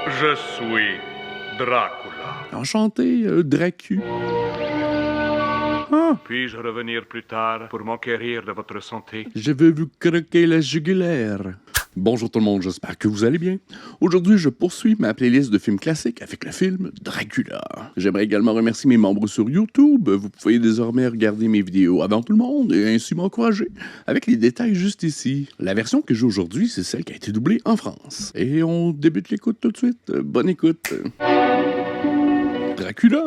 Je suis Dracula. Enchanté, Dracu. Ah, Puis-je revenir plus tard pour m'enquérir de votre santé? je veux vous croquer la jugulaire. Bonjour tout le monde, j'espère que vous allez bien. Aujourd'hui, je poursuis ma playlist de films classiques avec le film Dracula. J'aimerais également remercier mes membres sur YouTube. Vous pouvez désormais regarder mes vidéos avant tout le monde et ainsi m'encourager avec les détails juste ici. La version que j'ai aujourd'hui, c'est celle qui a été doublée en France. Et on débute l'écoute tout de suite. Bonne écoute. Dracula.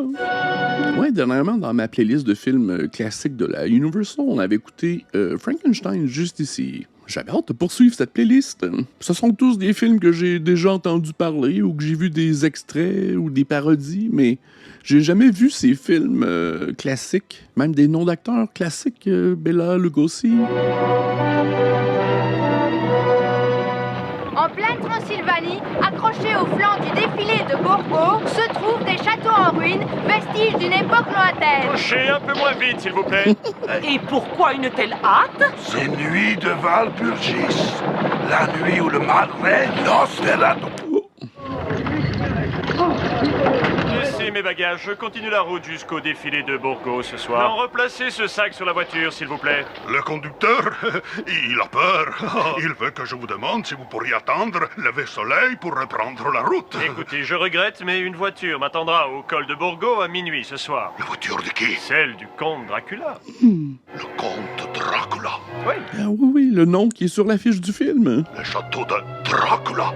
Ouais, dernièrement, dans ma playlist de films classiques de la Universal, on avait écouté Frankenstein juste ici. J'avais hâte de poursuivre cette playlist. Ce sont tous des films que j'ai déjà entendu parler ou que j'ai vu des extraits ou des parodies, mais j'ai jamais vu ces films classiques, même des noms d'acteurs classiques, Bela Lugosi. En pleine Transylvanie, accrochés au flanc du défilé de Borgo, se trouvent des châteaux en ruine, vestiges d'une époque lointaine. Couchez un peu moins vite, s'il vous plaît. Et pourquoi une telle hâte? C'est nuit de Walpurgis, la nuit où le mal règne, Nosferatu. Laissez mes bagages, je continue la route jusqu'au défilé de Borgo ce soir. Non, replacez ce sac sur la voiture, s'il vous plaît. Le conducteur, il a peur. Il veut que je vous demande si vous pourriez attendre lever soleil pour reprendre la route. Écoutez, je regrette, mais une voiture m'attendra au col de Borgo à minuit ce soir. La voiture de qui? Celle du comte Dracula. Le comte Dracula. Oui, Ah oui, le nom qui est sur l'affiche du film. Le château de Dracula.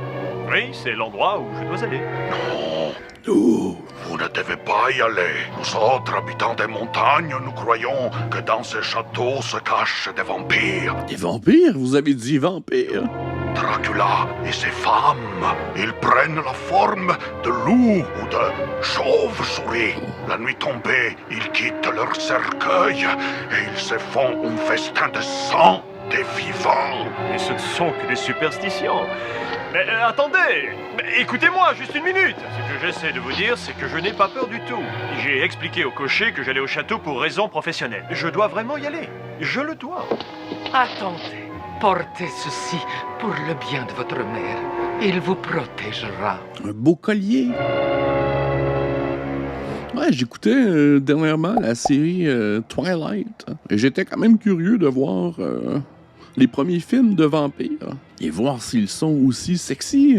oui, c'est l'endroit où je dois aller. Non, Oh. vous ne devez pas y aller. Nous autres, habitants des montagnes, nous croyons que dans ce château se cachent des vampires. Des vampires? Vous avez dit vampires? Dracula et ses femmes, ils prennent la forme de loups ou de chauves-souris. La nuit tombée, ils quittent leur cercueil et ils se font un festin de sang des vivants. Mais ce ne sont que des superstitions. Mais attendez, mais écoutez-moi, juste une minute. Ce que j'essaie de vous dire, c'est que je n'ai pas peur du tout. J'ai expliqué au cocher que j'allais au château pour raison professionnelle. Je dois vraiment y aller. Je le dois. Attendez, portez ceci pour le bien de votre mère. Il vous protégera. Un beau collier. Ouais, j'écoutais dernièrement la série Twilight. Et j'étais quand même curieux de voir les premiers films de vampires. Et voir s'ils sont aussi sexy.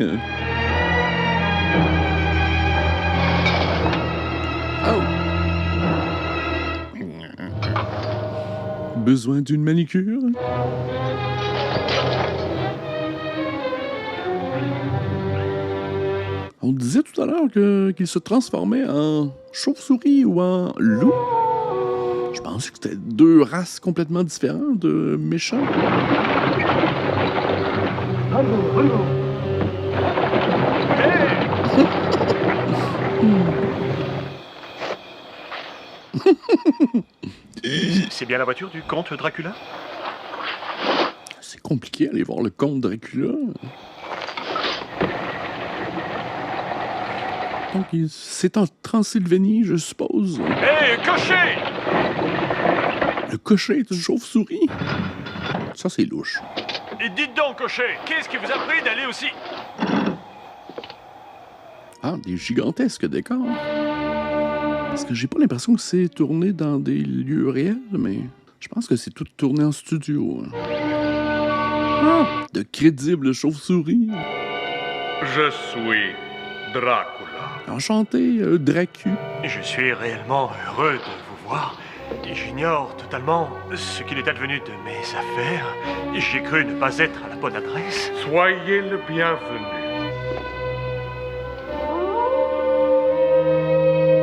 Oh! Besoin d'une manicure? On disait tout à l'heure qu'il se transformait en chauve-souris ou en loup. Je pensais que c'était deux races complètement différentes de méchants. C'est bien la voiture du comte Dracula? C'est compliqué d'aller voir le comte Dracula. Donc, c'est en Transylvanie, je suppose. Hé, cocher! Le cocher est une chauve-souris. Ça, c'est louche. Et dites donc, cocher, qu'est-ce qui vous a pris d'aller aussi? Ah, des gigantesques décors. Parce que j'ai pas l'impression que c'est tourné dans des lieux réels, mais je pense que c'est tout tourné en studio. Ah, de crédibles chauves-souris. Je suis Dracula. Enchanté, Dracu. Je suis réellement heureux de vous voir. J'ignore totalement ce qu'il est advenu de mes affaires. J'ai cru ne pas être à la bonne adresse. Soyez le bienvenu.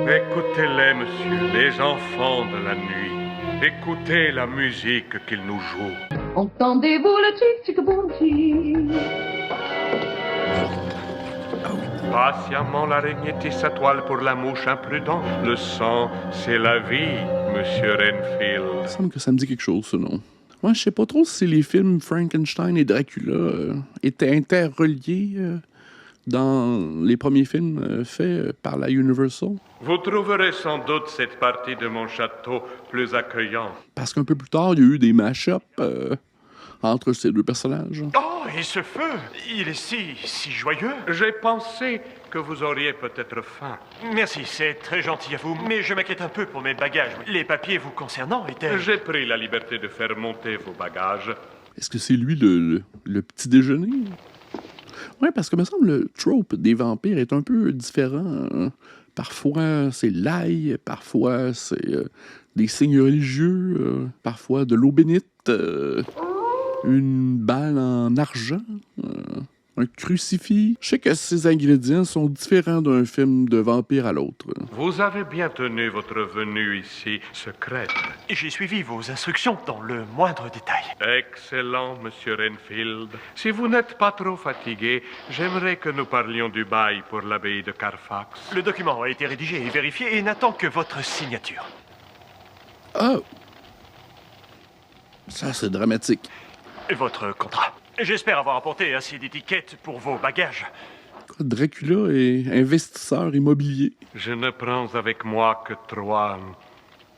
Écoutez-les, monsieur, les enfants de la nuit. Écoutez la musique qu'ils nous jouent. Entendez-vous le tic-tic-boom-tic? Patiemment, l'araignée tisse sa toile pour la mouche imprudente. Le sang, c'est la vie, monsieur Renfield. Il me semble que ça me dit quelque chose, ce nom. Moi, je sais pas trop si les films Frankenstein et Dracula étaient interreliés dans les premiers films faits par la Universal. Vous trouverez sans doute cette partie de mon château plus accueillante. Parce qu'un peu plus tard, il y a eu des mash-ups entre ces deux personnages? Oh, et ce feu, il est si joyeux. J'ai pensé que vous auriez peut-être faim. Merci, c'est très gentil à vous, mais je m'inquiète un peu pour mes bagages. Les papiers vous concernant étaient... J'ai pris la liberté de faire monter vos bagages. Est-ce que c'est lui le petit déjeuner? Ouais, parce que me semble le trope des vampires est un peu différent. Hein. Parfois, c'est l'ail, parfois, c'est des signes religieux, parfois de l'eau bénite, une balle en argent, un crucifix. Je sais que ces ingrédients sont différents d'un film de vampire à l'autre. Vous avez bien tenu votre venue ici secrète. J'ai suivi vos instructions dans le moindre détail. Excellent, monsieur Renfield. Si vous n'êtes pas trop fatigué, j'aimerais que nous parlions du bail pour l'abbaye de Carfax. Le document a été rédigé et vérifié et n'attend que votre signature. Ah! Ça, c'est dramatique. Votre contrat. J'espère avoir apporté assez d'étiquettes pour vos bagages. Dracula est investisseur immobilier. Je ne prends avec moi que 3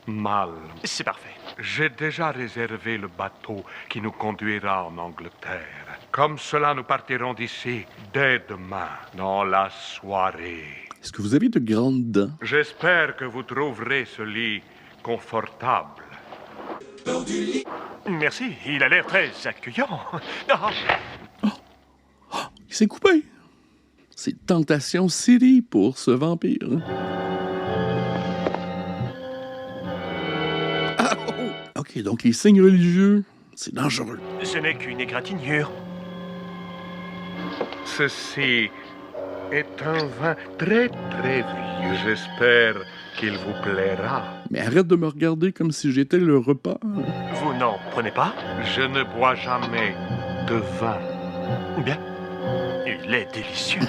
mâles. C'est parfait. J'ai déjà réservé le bateau qui nous conduira en Angleterre. Comme cela, nous partirons d'ici dès demain, dans la soirée. Est-ce que vous avez de grandes dents? J'espère que vous trouverez ce lit confortable. Merci, il a l'air très accueillant. Ah. Il s'est coupé. C'est tentation série pour ce vampire. Ah, oh. Ok, donc les signes religieux, c'est dangereux. Ce n'est qu'une égratignure. Ceci est un vin très très vieux. J'espère qu'il vous plaira. Mais arrête de me regarder comme si j'étais le repas. Vous n'en prenez pas? Je ne bois jamais de vin. Bien. Il est délicieux.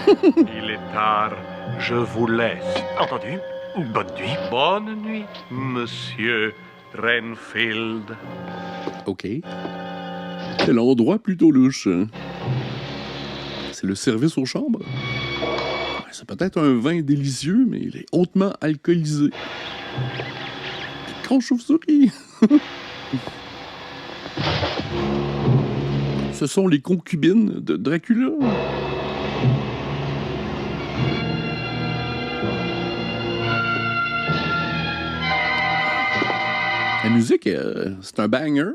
Il est tard. Je vous laisse. Entendu. Bonne nuit. Bonne nuit, monsieur Renfield. Ok. Quel endroit plutôt louche. C'est le service aux chambres? Ouais, c'est peut-être un vin délicieux, mais il est hautement alcoolisé. Grand chauve-souris! Ce sont les concubines de Dracula. La musique, c'est un banger.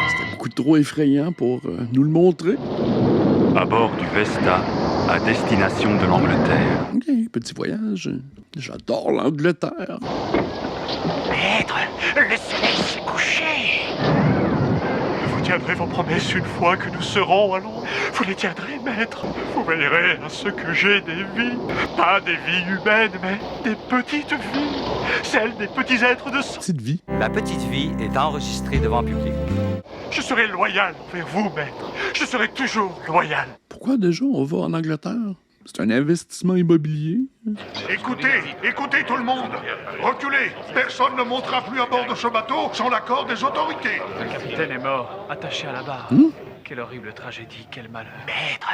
C'était beaucoup trop effrayant pour nous le montrer. À bord du Vesta, à destination de l'Angleterre. Ok, petit voyage. J'adore l'Angleterre. Maître, le soleil s'est couché. Vous tiendrez vos promesses une fois que nous serons à Londres. Vous les tiendrez, maître. Vous veillerez à ce que j'ai des vies. Pas des vies humaines, mais des petites vies. Celles des petits êtres de sang. Petite vie. La petite vie est enregistrée devant public. Je serai loyal envers vous, maître. Je serai toujours loyal. Pourquoi déjà on va en Angleterre? C'est un investissement immobilier. Écoutez tout le monde. Reculez. Personne ne montera plus à bord de ce bateau sans l'accord des autorités. Le capitaine est mort, attaché à la barre. Quelle horrible tragédie, quel malheur. Maître,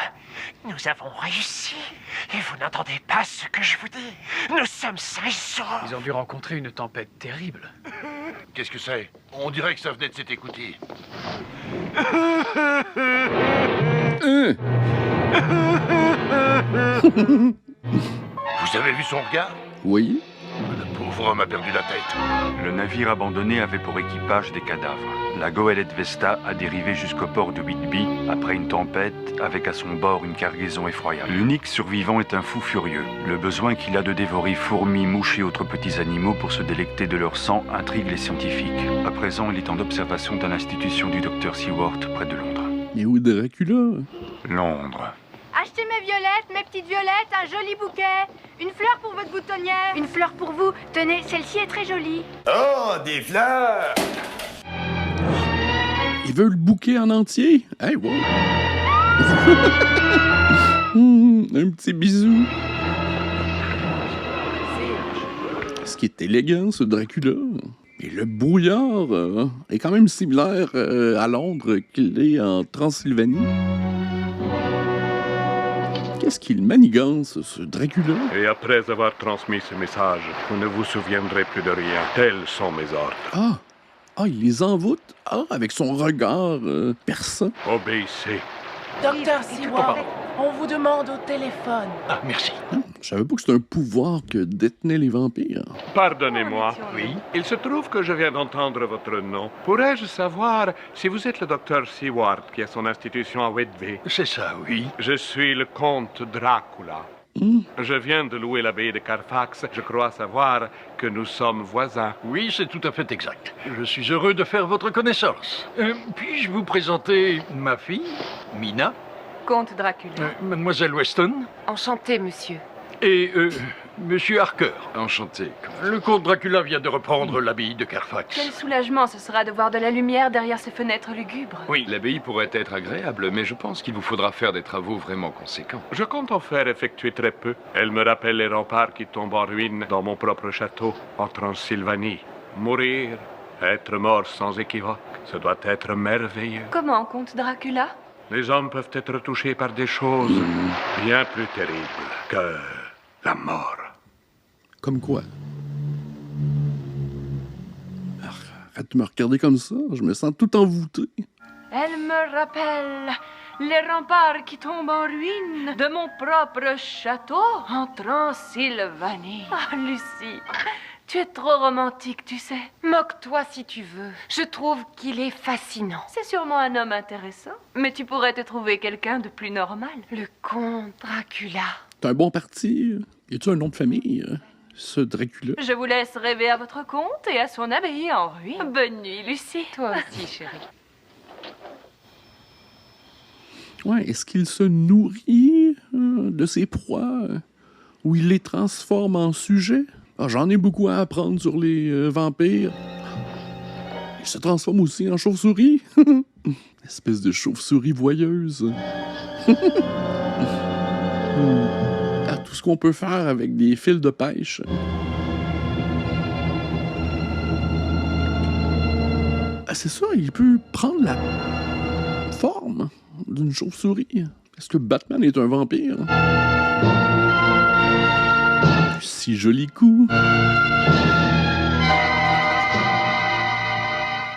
nous avons réussi. Et vous n'entendez pas ce que je vous dis. Nous sommes sains et saufs. Ils ont dû rencontrer une tempête terrible. Qu'est-ce que c'est? On dirait que ça venait de cet écoutille. Vous avez vu son regard? Oui. Le pauvre homme a perdu la tête. Le navire abandonné avait pour équipage des cadavres. La goélette Vesta a dérivé jusqu'au port de Whitby après une tempête avec à son bord une cargaison effroyable. L'unique survivant est un fou furieux. Le besoin qu'il a de dévorer fourmis, mouches et autres petits animaux pour se délecter de leur sang intrigue les scientifiques. À présent, il est en observation dans l'institution du docteur Seward près de Londres. Mais où Dracula? Londres. Achetez mes violettes, mes petites violettes, un joli bouquet. Une fleur pour votre boutonnière. Une fleur pour vous. Tenez, celle-ci est très jolie. Oh, des fleurs! Il veut le bouquet en entier? Hey, wow! Un petit bisou. Ce qui est élégant, ce Dracula. Et le brouillard est quand même similaire à Londres qu'il est en Transylvanie. Qu'est-ce qu'il manigance, ce Dracula? Et après avoir transmis ce message, vous ne vous souviendrez plus de rien. Tels sont mes ordres. Ah! Ah, il les envoûte? Ah, avec son regard perçant. Obéissez. Docteur Seward, on vous demande au téléphone. Ah, merci. Je savais pas que c'était un pouvoir que détenaient les vampires. Pardonnez-moi. Oui. Il se trouve que je viens d'entendre votre nom. Pourrais-je savoir si vous êtes le docteur Seward qui a son institution à Whitby? C'est ça, oui. Je suis le comte Dracula. Je viens de louer l'abbaye de Carfax. Je crois savoir que nous sommes voisins. Oui, c'est tout à fait exact. Je suis heureux de faire votre connaissance. Puis-je vous présenter ma fille, Mina, Comte Dracula. Mademoiselle Weston Enchanté, monsieur. et Monsieur Harker. Enchanté. Le comte Dracula vient de reprendre l'abbaye de Carfax. Quel soulagement ce sera de voir de la lumière derrière ces fenêtres lugubres. Oui. L'abbaye pourrait être agréable, mais je pense qu'il vous faudra faire des travaux vraiment conséquents. Je compte en faire effectuer très peu. Elle me rappelle les remparts qui tombent en ruine dans mon propre château, en Transylvanie. Mourir, être mort sans équivoque, ce doit être merveilleux. Comment, comte Dracula? Les hommes peuvent être touchés par des choses bien plus terribles que la mort. Comme quoi? Arrête de me regarder comme ça, je me sens tout envoûté. Elle me rappelle les remparts qui tombent en ruine de mon propre château en Transylvanie. Ah, Lucie, tu es trop romantique, tu sais. Moque-toi si tu veux. Je trouve qu'il est fascinant. C'est sûrement un homme intéressant, mais tu pourrais te trouver quelqu'un de plus normal. Le comte Dracula. C'est un bon parti. Y a-tu un nom de famille, ce Dracula? Je vous laisse rêver à votre comte et à son abbaye en ruine. Bonne nuit, Lucie. Toi aussi, chérie. Ouais, est-ce qu'il se nourrit de ses proies ou il les transforme en sujets? Ah, j'en ai beaucoup à apprendre sur les vampires. Il se transforme aussi en chauve-souris. Espèce de chauve-souris voyeuse. Ah, tout ce qu'on peut faire avec des fils de pêche. Ah, c'est ça, il peut prendre la forme d'une chauve-souris. Est-ce que Batman est un vampire? Si joli coup.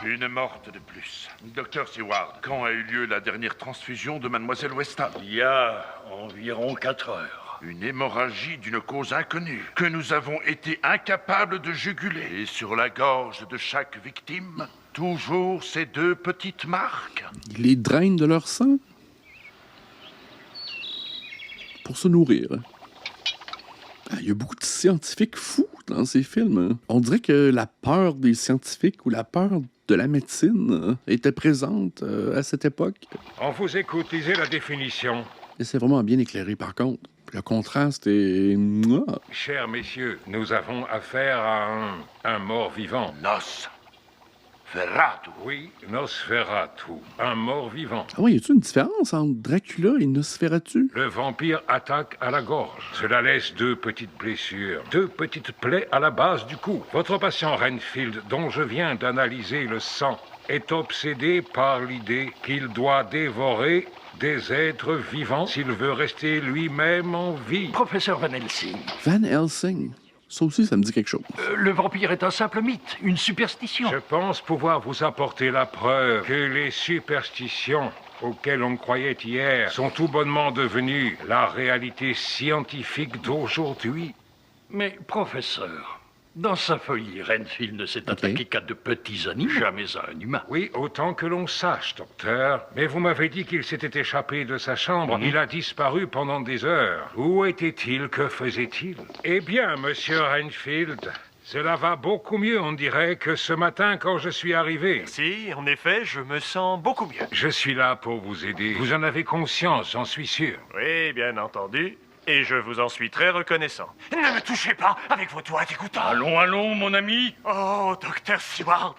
Une morte de plus. Docteur Seward, quand a eu lieu la dernière transfusion de Mademoiselle Weston? Il y a environ 4 heures. Une hémorragie d'une cause inconnue, que nous avons été incapables de juguler. Et sur la gorge de chaque victime, toujours ces 2 petites marques. Ils les drainent de leur sang pour se nourrir. Ah, il y a beaucoup de scientifiques fous dans ces films. On dirait que la peur des scientifiques ou la peur de la médecine était présente à cette époque. On vous écoute, lisez la définition. Et c'est vraiment bien éclairé, par contre. Le contraste est... Mouah. Chers messieurs, nous avons affaire à un mort vivant. Nosferatu. Oui, Nosferatu, un mort vivant. Ah oui, y a-t-il une différence entre Dracula et Nosferatu? Le vampire attaque à la gorge. Cela laisse 2 petites blessures, 2 petites plaies à la base du cou. Votre patient Renfield, dont je viens d'analyser le sang, est obsédé par l'idée qu'il doit dévorer des êtres vivants s'il veut rester lui-même en vie. Professeur Van Helsing. Van Helsing? Ça aussi, ça me dit quelque chose. Le vampire est un simple mythe, une superstition. Je pense pouvoir vous apporter la preuve que les superstitions auxquelles on croyait hier sont tout bonnement devenues la réalité scientifique d'aujourd'hui. Mais, professeur, dans sa folie, Renfield ne s'est attaqué qu'à de petits animaux, jamais à un humain. Oui, autant que l'on sache, docteur. Mais vous m'avez dit qu'il s'était échappé de sa chambre. Il a disparu pendant des heures. Où était-il? Que faisait-il? Eh bien, monsieur Renfield, cela va beaucoup mieux, on dirait, que ce matin quand je suis arrivé. Merci, en effet, je me sens beaucoup mieux. Je suis là pour vous aider. Vous en avez conscience, j'en suis sûr. Oui, bien entendu. Et je vous en suis très reconnaissant. Ne me touchez pas avec vos doigts dégoûtants. Allons, allons, mon ami. Oh, docteur Seward,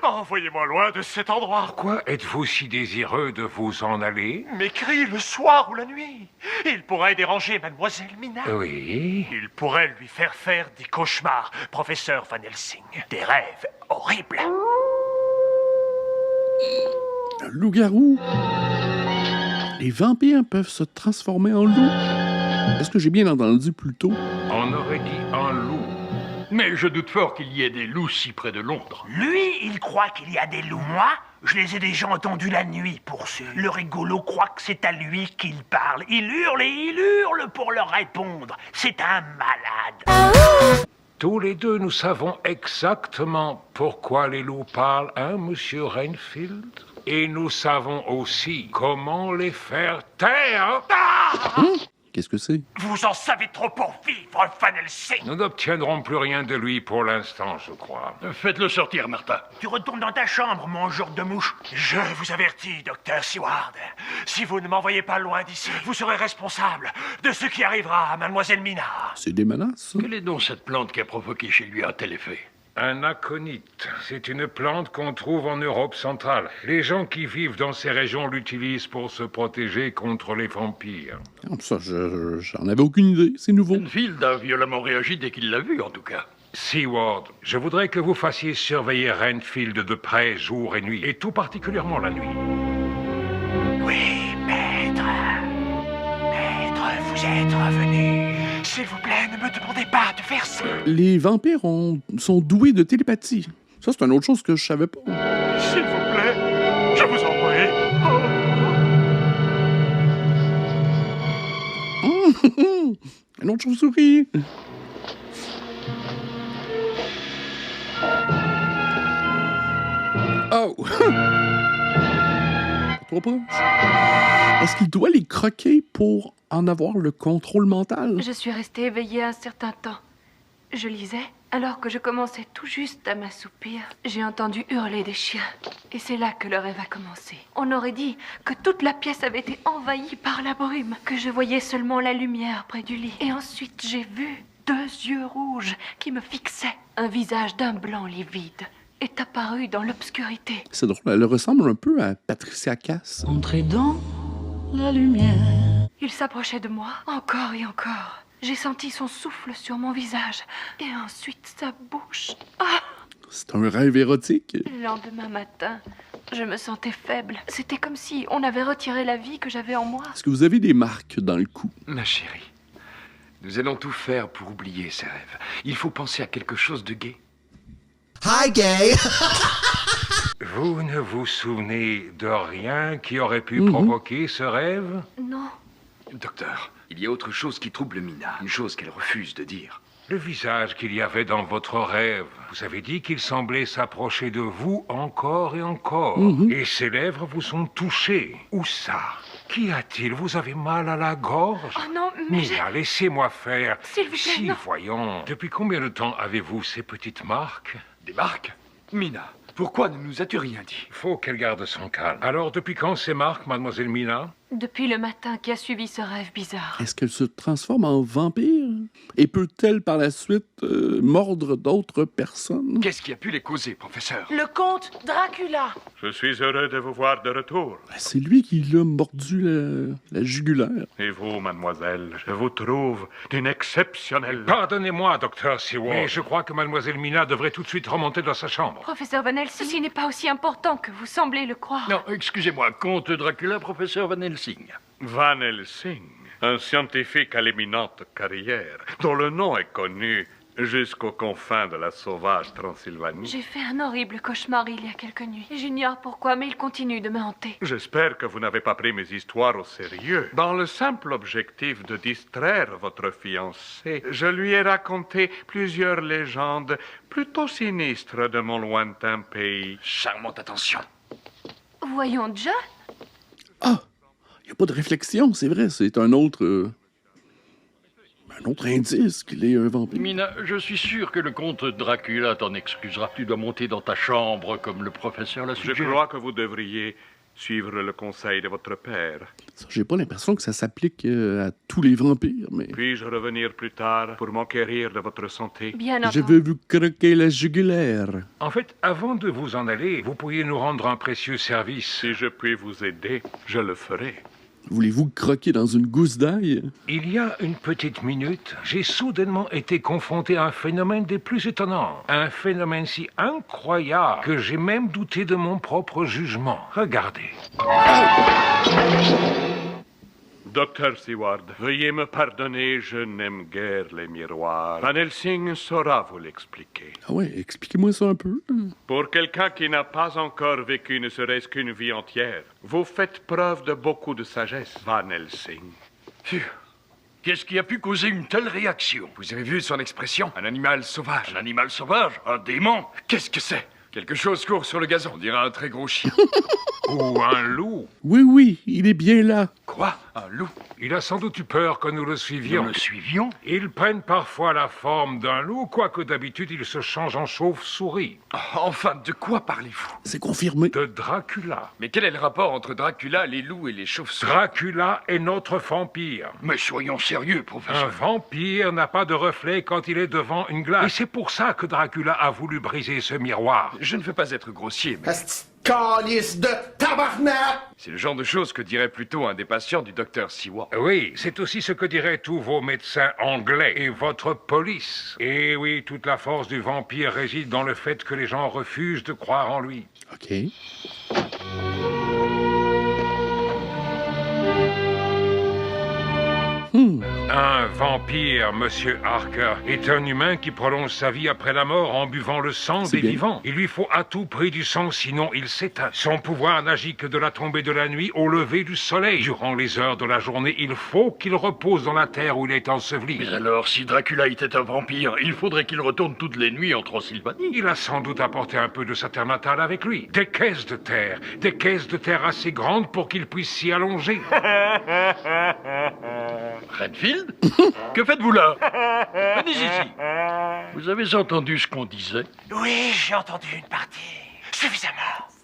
envoyez-moi loin de cet endroit. Pourquoi êtes-vous si désireux de vous en aller? Mes cris le soir ou la nuit. Il pourrait déranger mademoiselle Mina. Oui. Il pourrait lui faire des cauchemars, professeur Van Helsing. Des rêves horribles. Un loup-garou? Les vampires peuvent se transformer en loup? Est-ce que j'ai bien entendu plus tôt? On aurait dit un loup. Mais je doute fort qu'il y ait des loups si près de Londres. Lui, il croit qu'il y a des loups. Moi, je les ai déjà entendus la nuit, pour sûr. Le rigolo croit que c'est à lui qu'il parle. Il hurle et il hurle pour leur répondre. C'est un malade. Tous les deux, nous savons exactement pourquoi les loups parlent, hein, monsieur Renfield? Et nous savons aussi comment les faire taire. Qu'est-ce que c'est? Vous en savez trop pour vivre, Van Helsing. Nous n'obtiendrons plus rien de lui pour l'instant, je crois. Faites-le sortir, Martha. Tu retournes dans ta chambre, mangeur de mouches. Je vous avertis, docteur Seward. Si vous ne m'envoyez pas loin d'ici, vous serez responsable de ce qui arrivera à Mademoiselle Mina. C'est des menaces? Quelle est donc cette plante qui a provoqué chez lui un tel effet? Un aconite, c'est une plante qu'on trouve en Europe centrale. Les gens qui vivent dans ces régions l'utilisent pour se protéger contre les vampires. Ça, j'en avais aucune idée, c'est nouveau. Renfield a violemment réagi dès qu'il l'a vu, en tout cas. Seward, je voudrais que vous fassiez surveiller Renfield de près jour et nuit, et tout particulièrement la nuit. Oui, maître. Maître, vous êtes revenu. S'il vous plaît, ne me demandez pas de faire ça. Les vampires sont doués de télépathie. Ça, c'est une autre chose que je savais pas. S'il vous plaît, je vous en prie. Une autre chauve-souris. Oh! Trop proche. Est-ce qu'il doit les croquer pour en avoir le contrôle mental? Je suis restée éveillée un certain temps. Je lisais, alors que je commençais tout juste à m'assoupir. J'ai entendu hurler des chiens. Et c'est là que le rêve a commencé. On aurait dit que toute la pièce avait été envahie par la brume, que je voyais seulement la lumière près du lit. Et ensuite, j'ai vu 2 yeux rouges qui me fixaient. Un visage d'un blanc livide est apparu dans l'obscurité. C'est drôle, elle ressemble un peu à Patricia Cass. Entrez dans la lumière. Il s'approchait de moi, encore et encore. J'ai senti son souffle sur mon visage, et ensuite sa bouche. Ah! C'est un rêve érotique. Le lendemain matin, je me sentais faible. C'était comme si on avait retiré la vie que j'avais en moi. Est-ce que vous avez des marques dans le cou? Ma chérie, nous allons tout faire pour oublier ces rêves. Il faut penser à quelque chose de gai. Hi, gay! Vous ne vous souvenez de rien qui aurait pu provoquer ce rêve? Non. Docteur, il y a autre chose qui trouble Mina, une chose qu'elle refuse de dire. Le visage qu'il y avait dans votre rêve. Vous avez dit qu'il semblait s'approcher de vous encore et encore. Et ses lèvres vous sont touchées. Où ça? Qu'y a-t-il? Vous avez mal à la gorge? Oh non, mais Mina, laissez-moi faire. S'il vous plaît, si, non. voyons. Depuis combien de temps avez-vous ces petites marques? Des marques? Mina, pourquoi ne nous as-tu rien dit? Faut qu'elle garde son calme. Alors, depuis quand ces marques, mademoiselle Mina? Depuis le matin qui a suivi ce rêve bizarre. Est-ce qu'elle se transforme en vampire? Et peut-elle par la suite mordre d'autres personnes? Qu'est-ce qui a pu les causer, professeur? Le comte Dracula. Je suis heureux de vous voir de retour. C'est lui qui l'a mordu la jugulaire. Et vous, mademoiselle, je vous trouve d'une exceptionnelle... Pardonnez-moi, docteur Seward, mais je crois que mademoiselle Mina devrait tout de suite remonter dans sa chambre. Professeur Van Helsing, ceci n'est pas aussi important que vous semblez le croire. Non, excusez-moi, comte Dracula, professeur Van Helsing. Van Helsing, un scientifique à l'éminente carrière, dont le nom est connu jusqu'aux confins de la sauvage Transylvanie. J'ai fait un horrible cauchemar il y a quelques nuits. J'ignore pourquoi, mais il continue de me hanter. J'espère que vous n'avez pas pris mes histoires au sérieux. Dans le simple objectif de distraire votre fiancé, je lui ai raconté plusieurs légendes plutôt sinistres de mon lointain pays. Charmante attention. Voyons, John. Ah! Il n'y a pas de réflexion, c'est vrai, c'est un autre indice qu'il est un vampire. Mina, je suis sûr que le comte Dracula t'en excusera. Tu dois monter dans ta chambre comme le professeur l'a suggéré. Je crois que vous devriez suivre le conseil de votre père. J'ai pas l'impression que ça s'applique à tous les vampires, mais... Puis-je revenir plus tard pour m'enquérir de votre santé? Bien entendu. Je vais vous croquer la jugulaire. En fait, avant de vous en aller, vous pourriez nous rendre un précieux service. Si je puis vous aider, je le ferai. Voulez-vous croquer dans une gousse d'ail? Il y a une petite minute, j'ai soudainement été confronté à un phénomène des plus étonnants. Un phénomène si incroyable que j'ai même douté de mon propre jugement. Regardez. Docteur Seward, veuillez me pardonner, je n'aime guère les miroirs. Van Helsing saura vous l'expliquer. Ah ouais, expliquez-moi ça un peu. Pour quelqu'un qui n'a pas encore vécu ne serait-ce qu'une vie entière, vous faites preuve de beaucoup de sagesse, Van Helsing. Phew. Qu'est-ce qui a pu causer une telle réaction? Vous avez vu son expression? Un animal sauvage. Un animal sauvage? Un démon? Qu'est-ce que c'est? Quelque chose court sur le gazon. On dirait un très gros chien. Ou un loup. Oui, il est bien là. Quoi? Un loup? Il a sans doute eu peur que nous le suivions. Nous le suivions? Ils prennent parfois la forme d'un loup, quoique d'habitude ils se changent en chauve-souris. Enfin, de quoi parlez-vous? C'est confirmé. De Dracula. Mais quel est le rapport entre Dracula, les loups et les chauves-souris? Dracula est notre vampire. Mais soyons sérieux, Un professeur. vampire n'a pas de reflet quand il est devant une glace. Et c'est pour ça que Dracula a voulu briser ce miroir. Je ne veux pas être grossier, mais... Calice de tabarnak! C'est le genre de choses que dirait plutôt un des patients du docteur Seward. Oui, c'est aussi ce que diraient tous vos médecins anglais et votre police. Et oui, toute la force du vampire réside dans le fait que les gens refusent de croire en lui. OK. Un vampire, Monsieur Harker, est un humain qui prolonge sa vie après la mort en buvant le sang des vivants. Il lui faut à tout prix du sang, sinon il s'éteint. Son pouvoir n'agit que de la tombée de la nuit au lever du soleil. Durant les heures de la journée, il faut qu'il repose dans la terre où il est enseveli. Mais alors, si Dracula était un vampire, il faudrait qu'il retourne toutes les nuits en Transylvanie. Il a sans doute apporté un peu de sa terre natale avec lui. Des caisses de terre assez grandes pour qu'il puisse s'y allonger. Renfield? Que faites-vous là? Venez ici. Vous avez entendu ce qu'on disait? Oui, j'ai entendu une partie. Suffisamment.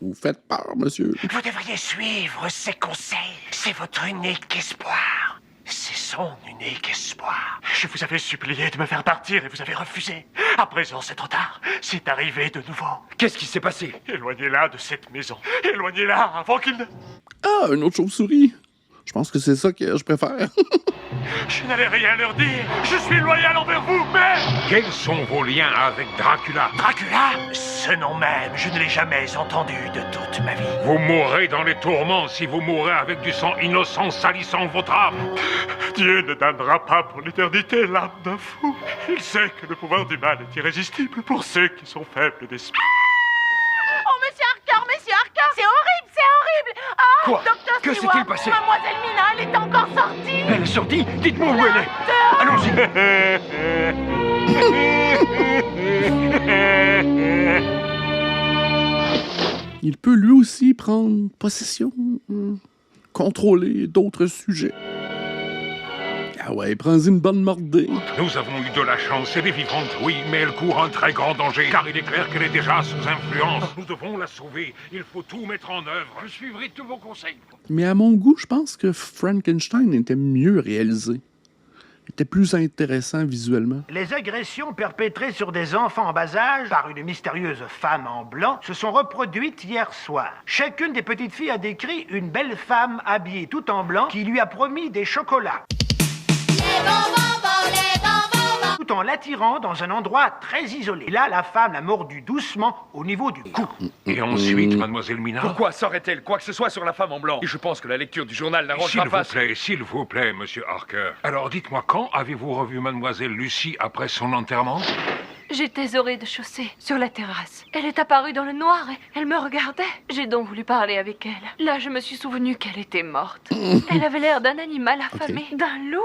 Vous faites peur, monsieur. Vous devriez suivre ses conseils. C'est votre unique espoir. C'est son unique espoir. Je vous avais supplié de me faire partir et vous avez refusé. À présent, c'est trop tard. C'est arrivé de nouveau. Qu'est-ce qui s'est passé? Éloignez-la de cette maison. Éloignez-la avant qu'il ne... Ah, une autre chauve-souris. Je pense que c'est ça que je préfère. Je n'allais rien leur dire. Je suis loyal envers vous, mais... Quels sont vos liens avec Dracula? Dracula? Ce nom même, je ne l'ai jamais entendu de toute ma vie. Vous mourrez dans les tourments si vous mourrez avec du sang innocent salissant votre âme. Dieu ne donnera pas pour l'éternité l'âme d'un fou. Il sait que le pouvoir du mal est irrésistible pour ceux qui sont faibles d'esprit. Oh, monsieur Harker, c'est horrible, c'est horrible. Ah, Quoi? Docteur Que Stewart, s'est-il passé? Mademoiselle Mina, elle est encore sortie. Elle est sortie? Dites-moi où elle est. Allons-y. Il peut lui aussi prendre possession, contrôler d'autres sujets. Ah ouais, prends-y une bonne mordée. Nous avons eu de la chance, elle est vivante, oui, mais elle court un très grand danger, car il est clair qu'elle est déjà sous influence. Nous devons la sauver, il faut tout mettre en œuvre. Je suivrai tous vos conseils. Mais à mon goût, je pense que Frankenstein était mieux réalisé. Il était plus intéressant visuellement. Les agressions perpétrées sur des enfants en bas âge par une mystérieuse femme en blanc se sont reproduites hier soir. Chacune des petites filles a décrit une belle femme habillée tout en blanc qui lui a promis des chocolats. Tout en l'attirant dans un endroit très isolé. Et là, la femme l'a mordu doucement au niveau du cou. Et ensuite, mademoiselle Mina? Pourquoi saurait-elle quoi que ce soit sur la femme en blanc? Et je pense que la lecture du journal n'arrangera pas... S'il vous plaît, monsieur Harker. Alors dites-moi, quand avez-vous revu mademoiselle Lucie après son enterrement? J'étais au rez-de-chaussée, sur la terrasse. Elle est apparue dans le noir et elle me regardait. J'ai donc voulu parler avec elle. Là, je me suis souvenu qu'elle était morte. Elle avait l'air d'un animal affamé, d'un loup.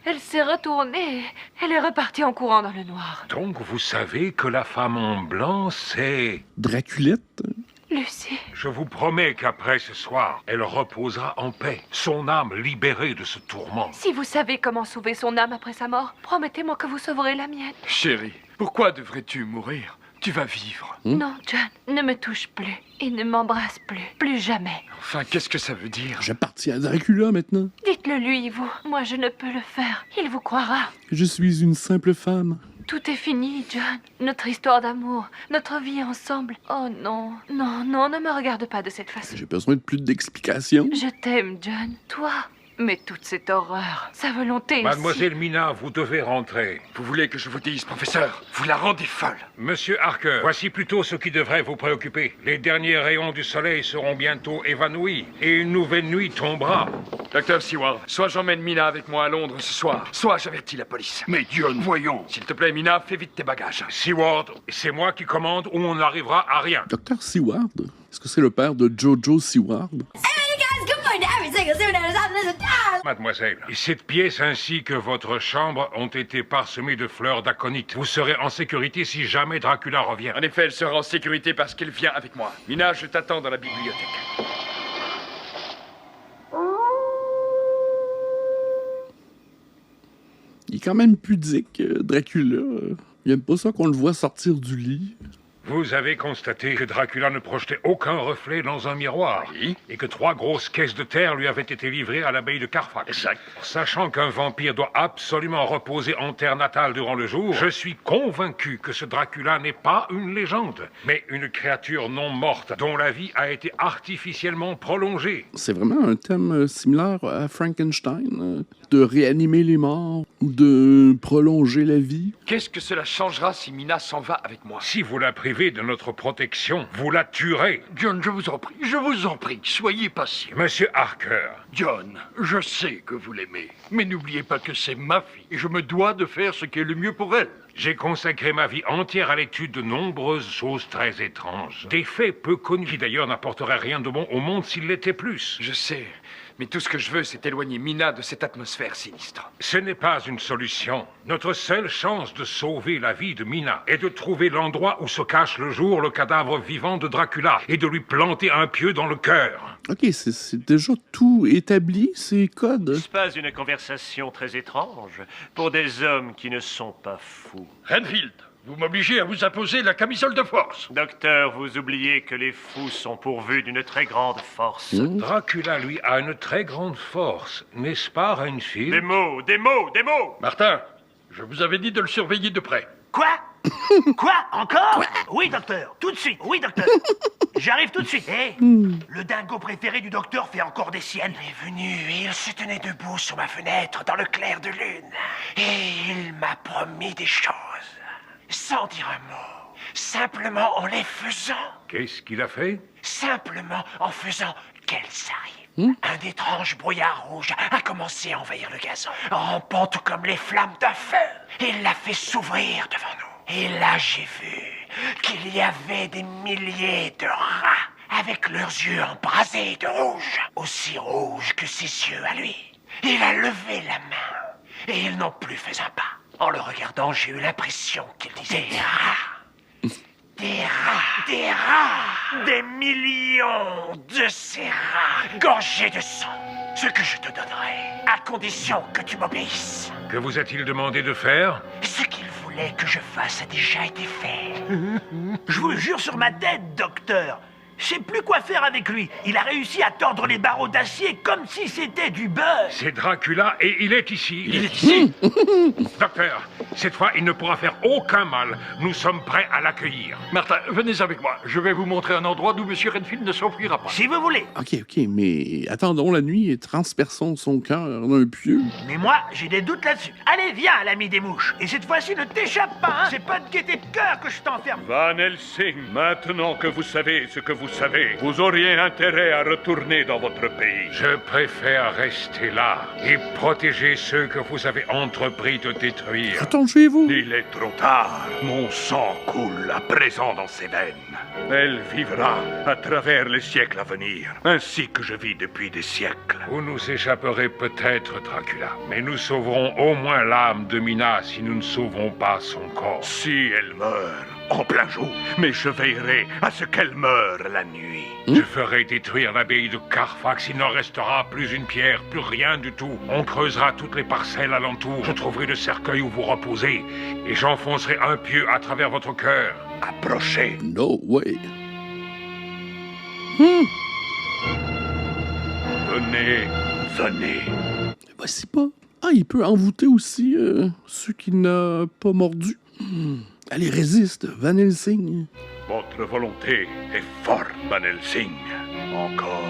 Elle s'est retournée et elle est repartie en courant dans le noir. Donc vous savez que la femme en blanc, c'est... Draculette? Lucie. Je vous promets qu'après ce soir, elle reposera en paix, son âme libérée de ce tourment. Si vous savez comment sauver son âme après sa mort, promettez-moi que vous sauverez la mienne. Chérie, pourquoi devrais-tu mourir? Tu vas vivre. Non, John, ne me touche plus et ne m'embrasse plus. Plus jamais. Enfin, qu'est-ce que ça veut dire? Je partis à Dracula maintenant. Dites-le lui, vous. Moi, je ne peux le faire. Il vous croira. Je suis une simple femme. Tout est fini, John. Notre histoire d'amour, notre vie ensemble. Oh non, non, non, ne me regarde pas de cette façon. J'ai besoin de plus d'explications. Je t'aime, John. Toi Mais toute cette horreur, sa volonté aussi... Mademoiselle Mina, vous devez rentrer. Vous voulez que je vous dise, professeur? Vous la rendez folle. Monsieur Harker, voici plutôt ce qui devrait vous préoccuper. Les derniers rayons du soleil seront bientôt évanouis et une nouvelle nuit tombera. Docteur Seward, soit j'emmène Mina avec moi à Londres ce soir, soit j'avertis la police. Mais John, voyons. S'il te plaît, Mina, fais vite tes bagages. Seward, c'est moi qui commande ou on n'arrivera à rien. Docteur Seward? Est-ce que c'est le père de Jojo Seward? Mademoiselle, cette pièce ainsi que votre chambre ont été parsemées de fleurs d'aconite. Vous serez en sécurité si jamais Dracula revient. En effet, elle sera en sécurité parce qu'elle vient avec moi. Mina, je t'attends dans la bibliothèque. Il est quand même pudique, Dracula. Il aime pas ça qu'on le voit sortir du lit. Vous avez constaté que Dracula ne projetait aucun reflet dans un miroir. Oui. Et que 3 grosses caisses de terre lui avaient été livrées à l'abbaye de Carfax. Exact. Sachant qu'un vampire doit absolument reposer en terre natale durant le jour, je suis convaincu que ce Dracula n'est pas une légende, mais une créature non morte dont la vie a été artificiellement prolongée. C'est vraiment un thème similaire à Frankenstein, de réanimer les morts ou de prolonger la vie. Qu'est-ce que cela changera si Mina s'en va avec moi? Si vous la privez de notre protection, vous la tuerez. John, je vous en prie, soyez patient. Monsieur Harker. John, je sais que vous l'aimez, mais n'oubliez pas que c'est ma fille et je me dois de faire ce qui est le mieux pour elle. J'ai consacré ma vie entière à l'étude de nombreuses choses très étranges. Des faits peu connus, qui d'ailleurs n'apporteraient rien de bon au monde s'ils l'étaient plus. Je sais, mais tout ce que je veux, c'est éloigner Mina de cette atmosphère sinistre. Ce n'est pas une solution. Notre seule chance de sauver la vie de Mina est de trouver l'endroit où se cache le jour le cadavre vivant de Dracula et de lui planter un pieu dans le cœur. Ok, c'est déjà tout établi, ces codes. N'est-ce pas une conversation très étrange pour des hommes qui ne sont pas fous? Renfield, vous m'obligez à vous imposer la camisole de force. Docteur, vous oubliez que les fous sont pourvus d'une très grande force. Dracula, lui, a une très grande force, n'est-ce pas, Renfield? Des mots, des mots, des mots! Martin, je vous avais dit de le surveiller de près. Quoi? Quoi? Encore? Oui, docteur. Tout de suite. Oui, docteur. J'arrive tout de suite. Hé, le dingo préféré du docteur fait encore des siennes. Il est venu et il se tenait debout sur ma fenêtre dans le clair de lune. Et il m'a promis des choses. Sans dire un mot. Simplement en les faisant. Qu'est-ce qu'il a fait? Simplement en faisant qu'elles arrivent. Un étrange brouillard rouge a commencé à envahir le gazon, rampant tout comme les flammes d'un feu. Il l'a fait s'ouvrir devant nous. Et là, j'ai vu qu'il y avait des milliers de rats avec leurs yeux embrasés de rouge, aussi rouge que ses yeux à lui. Il a levé la main et ils n'ont plus fait un pas. En le regardant, j'ai eu l'impression qu'il disait des rats. Des rats, des rats, des millions de ces rats gorgés de sang. Ce que je te donnerai, à condition que tu m'obéisses. Que vous a-t-il demandé de faire? Ce qu'il voulait que je fasse a déjà été fait. Je vous le jure sur ma tête, docteur. Je sais plus quoi faire avec lui. Il a réussi à tordre les barreaux d'acier comme si c'était du beurre. C'est Dracula et il est ici. Il est ici. Docteur, cette fois, il ne pourra faire aucun mal. Nous sommes prêts à l'accueillir. Martin, venez avec moi. Je vais vous montrer un endroit d'où M. Renfield ne s'enfuira pas. Si vous voulez. Ok, mais attendons la nuit et transperçons son cœur d'un pieu. Mais moi, j'ai des doutes là-dessus. Allez, viens, l'ami des mouches. Et cette fois-ci, ne t'échappe pas, hein. C'est pas de gaieté de cœur que je t'enferme. Van Helsing, maintenant que vous savez ce que vous savez, vous auriez intérêt à retourner dans votre pays. Je préfère rester là et protéger ceux que vous avez entrepris de détruire. Retourne chez vous. Il est trop tard. Mon sang coule à présent dans ses veines. Elle vivra à travers les siècles à venir, ainsi que je vis depuis des siècles. Vous nous échapperez peut-être, Dracula, mais nous sauverons au moins l'âme de Mina si nous ne sauvons pas son corps. Si elle meurt en plein jour, mais je veillerai à ce qu'elle meure la nuit. Je ferai détruire l'abbaye de Carfax. Il n'en restera plus une pierre, plus rien du tout. On creusera toutes les parcelles alentour. Je trouverai le cercueil où vous reposez et j'enfoncerai un pieu à travers votre cœur. Approchez. No way. Venez, venez. Voici pas. Ah, il peut envoûter aussi ceux qu'il n'a pas mordus. Allez, résiste, Van Helsing. Votre volonté est forte, Van Helsing. Encore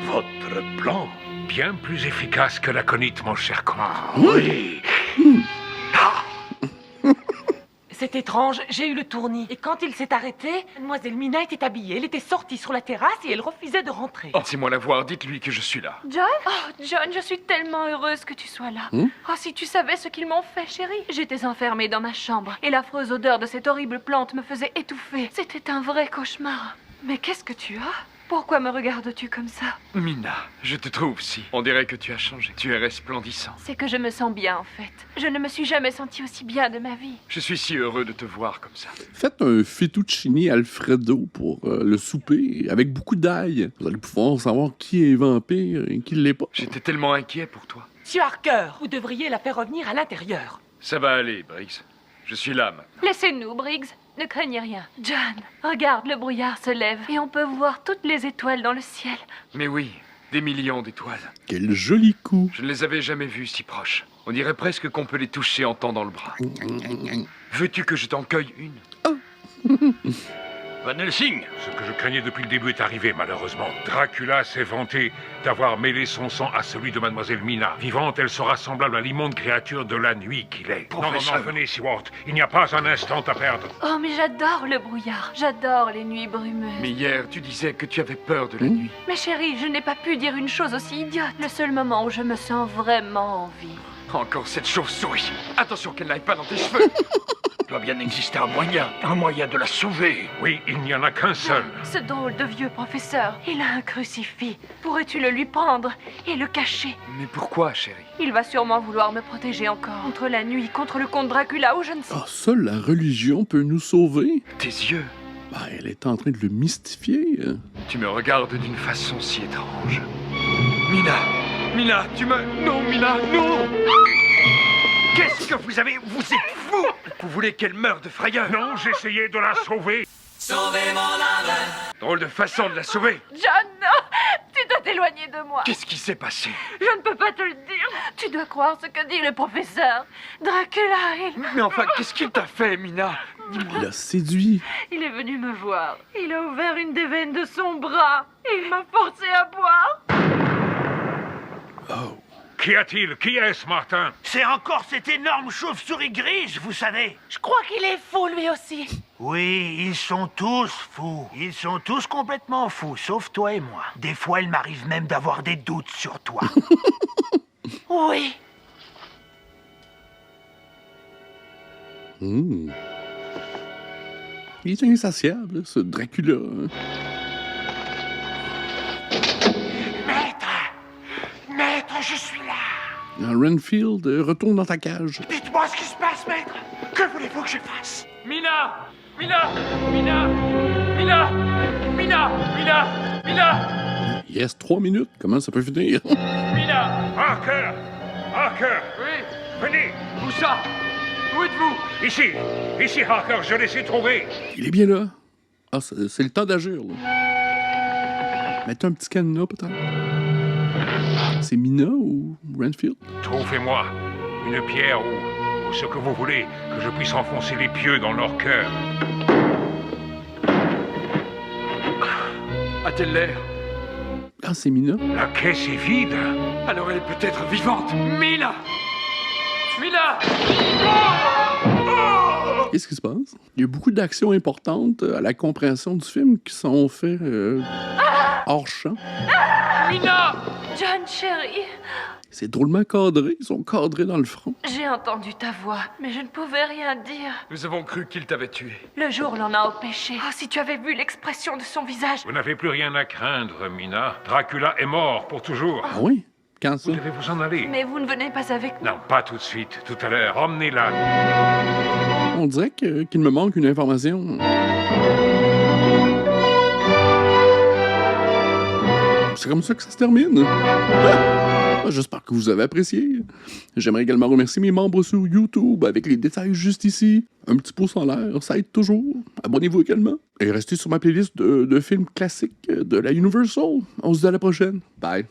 votre plan. bien plus efficace que l'aconite, mon cher con. Oui. C'est étrange, j'ai eu le tournis. Et quand il s'est arrêté, Mademoiselle Mina était habillée. Elle était sortie sur la terrasse et elle refusait de rentrer. Laissez-moi la voir, dites-lui que je suis là. John? Oh, John, je suis tellement heureuse que tu sois là. Oh, si tu savais ce qu'ils m'ont fait, chérie. J'étais enfermée dans ma chambre et l'affreuse odeur de cette horrible plante me faisait étouffer. C'était un vrai cauchemar. Mais qu'est-ce que tu as? Pourquoi me regardes-tu comme ça? Mina, je te trouve si. On dirait que tu as changé. Tu es resplendissant. C'est que je me sens bien, en fait. Je ne me suis jamais sentie aussi bien de ma vie. Je suis si heureux de te voir comme ça. Faites un fettuccine Alfredo pour le souper, avec beaucoup d'ail. Vous allez pouvoir savoir qui est vampire et qui ne l'est pas. J'étais tellement inquiet pour toi. Monsieur Harker, vous devriez la faire revenir à l'intérieur. Ça va aller, Briggs. Je suis là maintenant. Laissez-nous, Briggs. Ne craignez rien. John, regarde, le brouillard se lève et on peut voir toutes les étoiles dans le ciel. Mais oui, des millions d'étoiles. Quel joli coup. Je ne les avais jamais vues si proches. On dirait presque qu'on peut les toucher en tendant le bras. Veux-tu que je t'en cueille une? Van Helsing, ce que je craignais depuis le début est arrivé, malheureusement. Dracula s'est vanté d'avoir mêlé son sang à celui de Mademoiselle Mina. Vivante, elle sera semblable à l'immonde créature de la nuit qu'il est. Professeur. Non, venez, Seward. Il n'y a pas un instant à perdre. Oh, mais j'adore le brouillard. J'adore les nuits brumeuses. Mais hier, tu disais que tu avais peur de la nuit. Mais chérie, je n'ai pas pu dire une chose aussi idiote. Le seul moment où je me sens vraiment en vie. Encore cette chauve-souris. Attention qu'elle n'aille pas dans tes cheveux. Il doit bien exister un moyen de la sauver. Oui, il n'y en a qu'un seul. Ce drôle de vieux professeur, il a un crucifix. Pourrais-tu le lui prendre et le cacher? Mais pourquoi, chérie? Il va sûrement vouloir me protéger encore. Contre la nuit, contre le comte Dracula ou je ne sais. Ah, seule la religion peut nous sauver. Tes yeux. Ben, elle est en train de le mystifier. Tu me regardes d'une façon si étrange. Mina, tu me... Non, Mina, non! Qu'est-ce que vous avez... Vous êtes fous! Vous voulez qu'elle meure de frayeur? Non, j'essayais de la sauver. Sauvez mon âme. Drôle de façon de la sauver. John, non! Tu dois t'éloigner de moi. Qu'est-ce qui s'est passé? Je ne peux pas te le dire. Tu dois croire ce que dit le professeur. Dracula, Mais enfin, qu'est-ce qu'il t'a fait, Mina? Il l'a séduit. Il est venu me voir. Il a ouvert une des veines de son bras. Et il m'a forcé à boire. Oh. Qu'y a-t-il? Qui est-ce, Martin? C'est encore cette énorme chauve-souris grise, vous savez. Je crois qu'il est fou, lui aussi. Oui, ils sont tous fous. Ils sont tous complètement fous, sauf toi et moi. Des fois, il m'arrive même d'avoir des doutes sur toi. Oui. Il est insatiable, ce Dracula. Maître, je suis là. Renfield, retourne dans ta cage. Dites-moi ce qui se passe, maître. Que voulez-vous que je fasse? Mina! Il reste 3 minutes. Comment ça peut finir? Mina! Harker! Oui? Venez! Où ça? Où êtes-vous? Ici, Harker, je l'ai trouvé. Il est bien là. Ah, c'est le temps d'agir, là. Mettez un petit cadenas, peut-être. C'est Mina ou Renfield? Trouvez-moi une pierre ou ce que vous voulez, que je puisse enfoncer les pieux dans leur cœur. A-t-elle l'air? Ah, c'est Mina. La caisse est vide. Alors elle est peut-être vivante. Mina! Qu'est-ce qui se passe? Il y a beaucoup d'actions importantes à la compréhension du film qui sont faites hors champ. Mina! John, chérie. C'est drôlement cadré. Ils sont cadrés dans le front. J'ai entendu ta voix, mais je ne pouvais rien dire. Nous avons cru qu'il t'avait tué. Le jour l'en a empêché. Oh, si tu avais vu l'expression de son visage. Vous n'avez plus rien à craindre, Mina. Dracula est mort pour toujours. Ah oui? Quand ça? Vous devez vous en aller. Mais vous ne venez pas avec nous. Non, pas tout de suite. Tout à l'heure. Emmenez-la. On dirait qu'il me manque une information. C'est comme ça que ça se termine. J'espère que vous avez apprécié. J'aimerais également remercier mes membres sur YouTube avec les détails juste ici. Un petit pouce en l'air, ça aide toujours. Abonnez-vous également. Et restez sur ma playlist de films classiques de la Universal. On se dit à la prochaine. Bye.